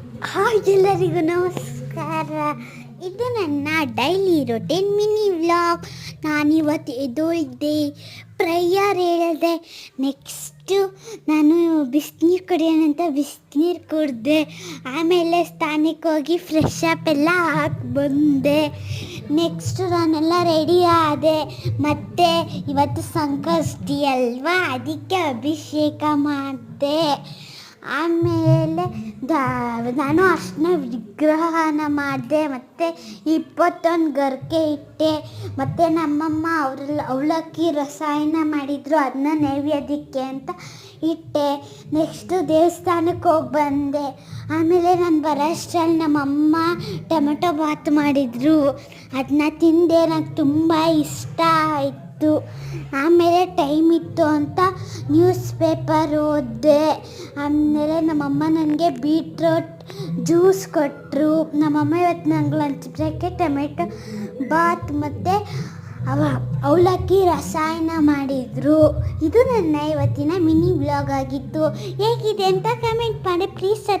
Hi ಎಲ್ಲರಿಗೂ ನಮಸ್ಕಾರ. ಇದು ನನ್ನ ಡೈಲಿ ರೊಟೀನ್ ಮಿನಿ ವ್ಲಾಗ್. ನಾನಿವತ್ತು ಎದ್ದೋಳಿದ್ದೆ, ಪ್ರೇಯರ್ ಹೇಳಿದೆ. ನೆಕ್ಸ್ಟು ನಾನು ಬಿಸಿನೀರು ಕುಡಿಯೋಣಂತ ಬಿಸಿನೀರು ಕುಡಿದೆ. ಆಮೇಲೆ ಸ್ಥಾನಕ್ಕೆ ಹೋಗಿ ಫ್ರೆಶ್ ಅಪ್ ಎಲ್ಲ ಹಾಕಿ ಬಂದೆ. ನೆಕ್ಸ್ಟು ನಾನೆಲ್ಲ ರೆಡಿ ಆದೆ. ಮತ್ತು ಇವತ್ತು ಸಂಕಷ್ಟಿ ಅಲ್ವಾ, ಅದಕ್ಕೆ ಅಭಿಷೇಕ ಮಾಡಿದೆ. ಆಮೇಲೆ ನಾನು ಅರ್ಶಿನ ವಿಗ್ರಹನ ಮಾಡಿದೆ. ಮತ್ತು 21 ಗರಿಕೆ ಇಟ್ಟೆ. ಮತ್ತು ನಮ್ಮಮ್ಮ ಅವಲಕ್ಕಿ ರಸಾಯನ ಮಾಡಿದರು, ಅದನ್ನ ನೈವೇದ್ಯಕ್ಕೆ ಅಂತ ಇಟ್ಟೆ. ನೆಕ್ಸ್ಟು ದೇವಸ್ಥಾನಕ್ಕೆ ಹೋಗಿ ಬಂದೆ. ಆಮೇಲೆ ನಾನು ಬರೋಷ್ಟರಲ್ಲಿ ನಮ್ಮಮ್ಮ ಟೊಮೆಟೊ ಬಾತ್ ಮಾಡಿದರು, ಅದನ್ನ ತಿಂದೆ. ನನಗೆ ತುಂಬ ಇಷ್ಟ ಆಯಿತು. ಆಮೇಲೆ ಟೈಮ್ ಇತ್ತು ಅಂತ ನ್ಯೂಸ್ ಪೇಪರ್ ಓದಿದೆ. ಆಮೇಲೆ ನಮ್ಮಮ್ಮ ನನಗೆ ಬೀಟ್ರೋಟ್ ಜ್ಯೂಸ್ ಕೊಟ್ಟರು. ನಮ್ಮಮ್ಮ ಇವತ್ತು ನಂಗೆ ಲಂಚ್ ಬ್ರೇಕ್ಗೆ ಟೊಮೆಟೊ ಬಾತ್ ಮತ್ತು ಅವಲಕ್ಕಿ ರಸಾಯನ ಮಾಡಿದರು. ಇದು ನನ್ನ ಇವತ್ತಿನ ಮಿನಿ ವ್ಲಾಗ್ ಆಗಿತ್ತು. ಹೇಗಿದೆ ಅಂತ ಕಮೆಂಟ್ ಮಾಡಿ ಪ್ಲೀಸ್.